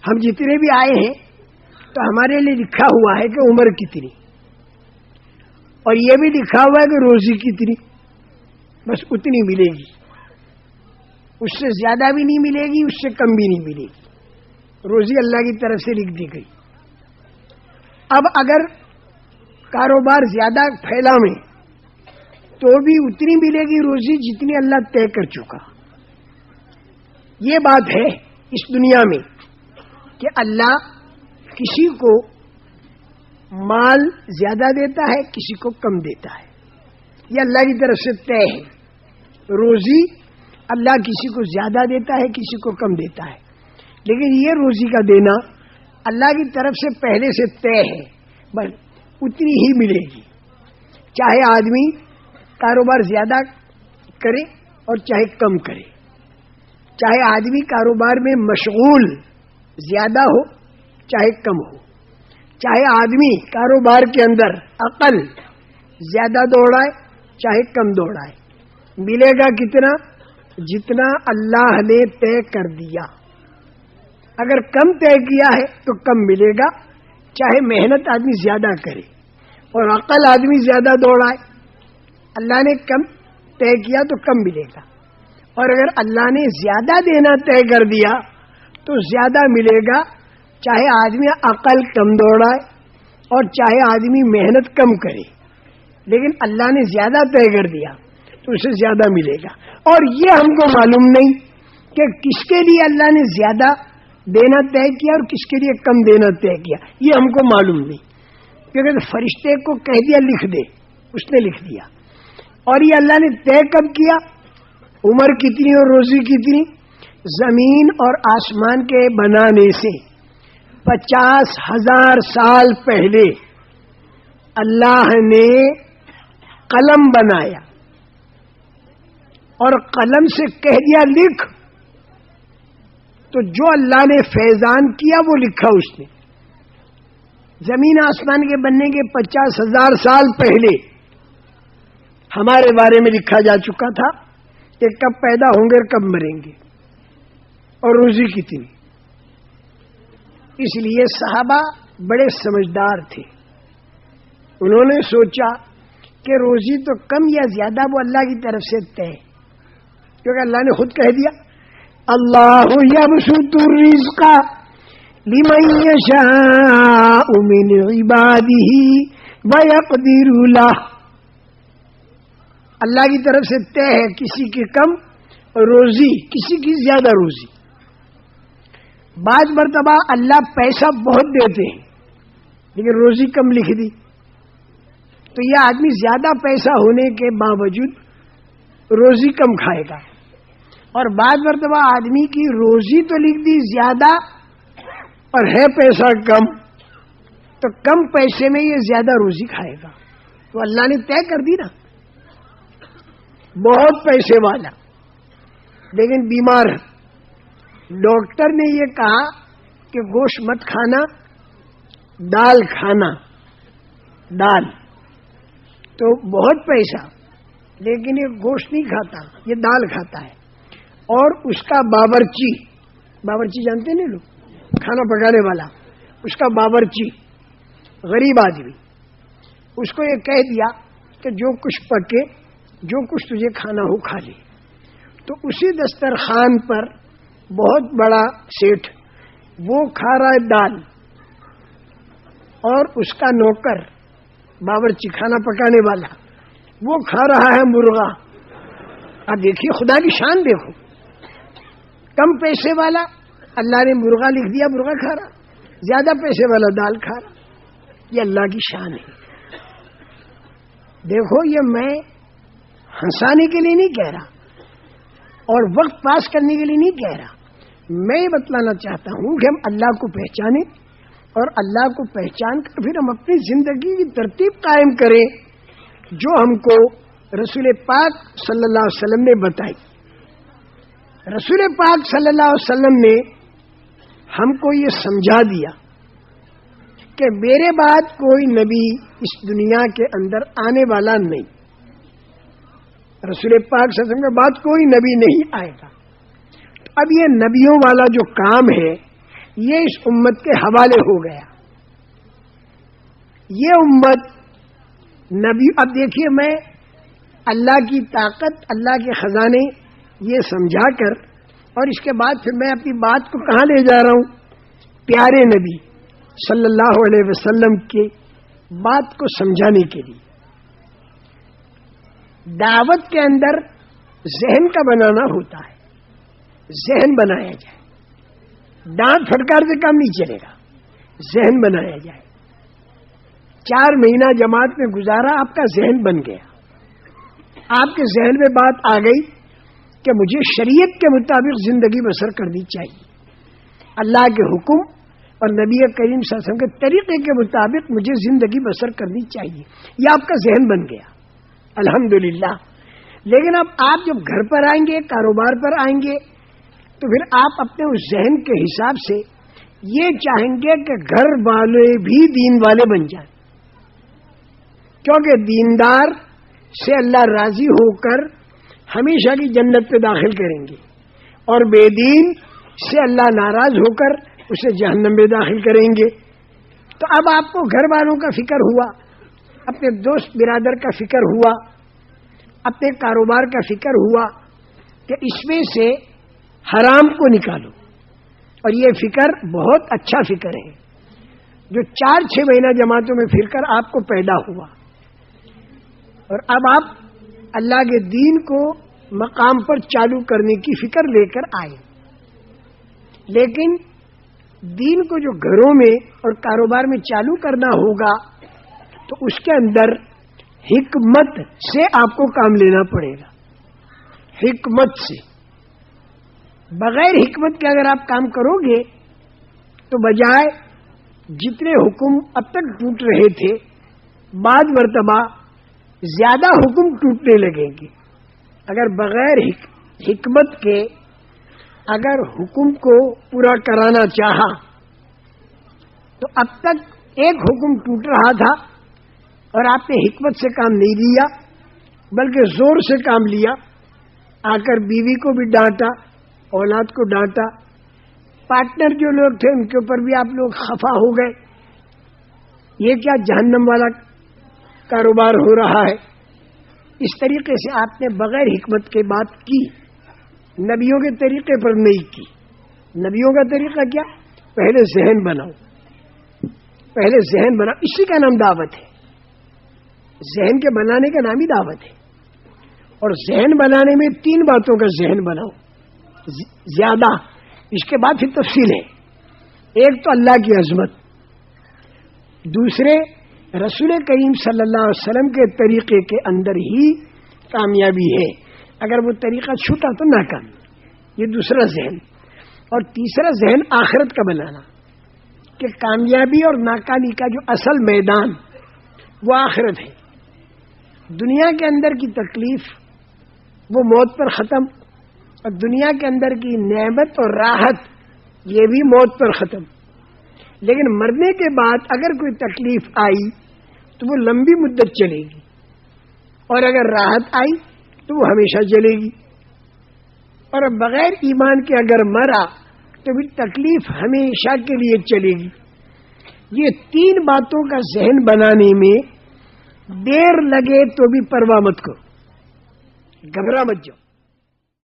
ہم جتنے بھی آئے ہیں تو ہمارے لیے لکھا ہوا ہے کہ عمر کتنی، اور یہ بھی لکھا ہوا ہے کہ روزی کتنی، بس اتنی ملے گی، اس سے زیادہ بھی نہیں ملے گی، اس سے کم بھی نہیں ملے گی، روزی اللہ کی طرف سے لکھ دی گئی۔ اب اگر کاروبار زیادہ پھیلا میں تو بھی اتنی ملے گی روزی جتنی اللہ طے کر چکا۔ یہ بات ہے اس دنیا میں کہ اللہ کسی کو مال زیادہ دیتا ہے، کسی کو کم دیتا ہے، یہ اللہ کی طرف سے طے ہے۔ روزی اللہ کسی کو زیادہ دیتا ہے، کسی کو کم دیتا ہے، لیکن یہ روزی کا دینا اللہ کی طرف سے پہلے سے طے ہے، بس اتنی ہی ملے گی، چاہے آدمی کاروبار زیادہ کرے اور چاہے کم کرے، چاہے آدمی کاروبار میں مشغول زیادہ ہو چاہے کم ہو، چاہے آدمی کاروبار کے اندر عقل زیادہ دوڑائے چاہے کم دوڑائے، ملے گا کتنا؟ جتنا اللہ نے طے کر دیا۔ اگر کم طے کیا ہے تو کم ملے گا، چاہے محنت آدمی زیادہ کرے اور عقل آدمی زیادہ دوڑائے، اللہ نے کم طے کیا تو کم ملے گا، اور اگر اللہ نے زیادہ دینا طے کر دیا تو زیادہ ملے گا، چاہے آدمی عقل کم دوڑائے اور چاہے آدمی محنت کم کرے، لیکن اللہ نے زیادہ طے کر دیا تو اسے زیادہ ملے گا۔ اور یہ ہم کو معلوم نہیں کہ کس کے لیے اللہ نے زیادہ دینا طے کیا اور کس کے لیے کم دینا طے کیا، یہ ہم کو معلوم نہیں، کیونکہ فرشتے کو کہہ دیا لکھ دے، اس نے لکھ دیا۔ اور یہ اللہ نے طے کب کیا؟ عمر کتنی اور روزی کتنی؟ زمین اور آسمان کے بنانے سے 50,000 سال پہلے اللہ نے قلم بنایا اور قلم سے کہہ دیا لکھ، تو جو اللہ نے فیضان کیا وہ لکھا اس نے۔ زمین آسمان کے بننے کے 50,000 سال پہلے ہمارے بارے میں لکھا جا چکا تھا کہ کب پیدا ہوں گے اور کب مریں گے اور روزی کتنی۔ اس لیے صحابہ بڑے سمجھدار تھے، انہوں نے سوچا کہ روزی تو کم یا زیادہ وہ اللہ کی طرف سے طے، کیونکہ اللہ نے خود کہہ دیا اللہ یبسط الرزق لمن یشاء من عبادہ ویقدر لہ، اللہ کی طرف سے طے ہے کسی کی کم روزی کسی کی زیادہ روزی۔ بعض مرتبہ اللہ پیسہ بہت دیتے ہیں لیکن روزی کم لکھ دی، تو یہ آدمی زیادہ پیسہ ہونے کے باوجود روزی کم کھائے گا، اور بعض مرتبہ آدمی کی روزی تو لکھ دی زیادہ اور ہے پیسہ کم، تو کم پیسے میں یہ زیادہ روزی کھائے گا، تو اللہ نے طے کر دی نا۔ بہت پیسے والا لیکن بیمار، ڈاکٹر نے یہ کہا کہ گوشت مت کھانا، دال کھانا، دال، تو بہت پیسہ لیکن یہ گوشت نہیں کھاتا، یہ دال کھاتا ہے، اور اس کا باورچی، باورچی جانتے ہیں نا لوگ، کھانا پکانے والا، اس کا باورچی غریب آدمی، اس کو یہ کہہ دیا کہ جو کچھ پکے، جو کچھ تجھے کھانا ہو کھا لے، تو اسی دسترخوان پر بہت بڑا سیٹھ وہ کھا رہا ہے دال، اور اس کا نوکر باورچی کھانا پکانے والا وہ کھا رہا ہے مرغا۔ اب دیکھیے خدا کی شان، دیکھو کم پیسے والا اللہ نے مرغا لکھ دیا، مرغا کھا رہا، زیادہ پیسے والا دال کھا رہا، یہ اللہ کی شان ہے۔ دیکھو یہ میں ہنسانے کے لیے نہیں کہہ رہا اور وقت پاس کرنے کے لیے نہیں کہہ رہا، میں یہ بتلانا چاہتا ہوں کہ ہم اللہ کو پہچانیں، اور اللہ کو پہچان کر پھر ہم اپنی زندگی کی ترتیب قائم کریں جو ہم کو رسول پاک صلی اللہ علیہ وسلم نے بتائی۔ رسول پاک صلی اللہ علیہ وسلم نے ہم کو یہ سمجھا دیا کہ میرے بعد کوئی نبی اس دنیا کے اندر آنے والا نہیں، رسول پاک صلی اللہ علیہ وسلم کے بعد کوئی نبی نہیں آئے گا۔ اب یہ نبیوں والا جو کام ہے یہ اس امت کے حوالے ہو گیا. یہ امت نبی، اب دیکھیے میں اللہ کی طاقت، اللہ کے خزانے یہ سمجھا کر، اور اس کے بعد پھر میں اپنی بات کو کہاں لے جا رہا ہوں؟ پیارے نبی صلی اللہ علیہ وسلم کی بات کو سمجھانے کے لیے. دعوت کے اندر ذہن کا بنانا ہوتا ہے. ذہن بنایا جائے، ڈانٹ پھٹکار سے کام نہیں چلے گا. ذہن بنایا جائے. 4 مہینہ جماعت میں گزارا، آپ کا ذہن بن گیا. آپ کے ذہن میں بات آ گئی کہ مجھے شریعت کے مطابق زندگی بسر کرنی چاہیے، اللہ کے حکم اور نبی کریم صلی اللہ علیہ وسلم کے طریقے کے مطابق مجھے زندگی بسر کرنی چاہیے. یہ آپ کا ذہن بن گیا، الحمدللہ. لیکن اب آپ جب گھر پر آئیں گے، کاروبار پر آئیں گے، تو پھر آپ اپنے اس ذہن کے حساب سے یہ چاہیں گے کہ گھر والے بھی دین والے بن جائیں، کیونکہ دیندار سے اللہ راضی ہو کر ہمیشہ کی جنت پہ داخل کریں گے، اور بے دین سے اللہ ناراض ہو کر اسے جہنم میں داخل کریں گے. تو اب آپ کو گھر والوں کا فکر ہوا، اپنے دوست برادر کا فکر ہوا، اپنے کاروبار کا فکر ہوا کہ اس میں سے حرام کو نکالو. اور یہ فکر بہت اچھا فکر ہے جو 4-6 مہینہ جماعتوں میں پھر کر آپ کو پیدا ہوا. اور اب آپ اللہ کے دین کو مقام پر چالو کرنے کی فکر لے کر آئے. لیکن دین کو جو گھروں میں اور کاروبار میں چالو کرنا ہوگا تو اس کے اندر حکمت سے آپ کو کام لینا پڑے گا. حکمت سے. بغیر حکمت کے اگر آپ کام کرو گے تو بجائے جتنے حکم اب تک ٹوٹ رہے تھے، بعد مرتبہ زیادہ حکم ٹوٹنے لگیں گے. اگر بغیر حکمت کے اگر حکم کو پورا کرانا چاہا تو اب تک ایک حکم ٹوٹ رہا تھا اور آپ نے حکمت سے کام نہیں لیا بلکہ زور سے کام لیا. آ کر بیوی کو بھی ڈانٹا، اولاد کو ڈانٹا، پارٹنر جو لوگ تھے ان کے اوپر بھی آپ لوگ خفا ہو گئے. یہ کیا جہنم والا کاروبار ہو رہا ہے. اس طریقے سے آپ نے بغیر حکمت کے بات کی، نبیوں کے طریقے پر نہیں کی. نبیوں کا طریقہ کیا؟ پہلے ذہن بناؤ، پہلے ذہن بناؤ. اسی کا نام دعوت ہے. ذہن کے بنانے کا نام ہی دعوت ہے. اور ذہن بنانے میں 3 باتوں کا ذہن بناؤ زیادہ. اس کے بعد پھر تفصیل ہے. ایک تو اللہ کی عظمت، دوسرے رسول کریم صلی اللہ علیہ وسلم کے طریقے کے اندر ہی کامیابی ہے، اگر وہ طریقہ چھوٹا تو ناکامی. یہ دوسرا ذہن. اور تیسرا ذہن آخرت کا بنانا کہ کامیابی اور ناکامی کا جو اصل میدان وہ آخرت ہے. دنیا کے اندر کی تکلیف وہ موت پر ختم، اور دنیا کے اندر کی نعمت اور راحت یہ بھی موت پر ختم. لیکن مرنے کے بعد اگر کوئی تکلیف آئی تو وہ لمبی مدت چلے گی، اور اگر راحت آئی تو وہ ہمیشہ چلے گی. اور بغیر ایمان کے اگر مرا تو پھر تکلیف ہمیشہ کے لیے چلے گی. یہ 3 باتوں کا ذہن بنانے میں دیر لگے تو بھی پرواہ مت کرو، گھبرا مت جاؤ.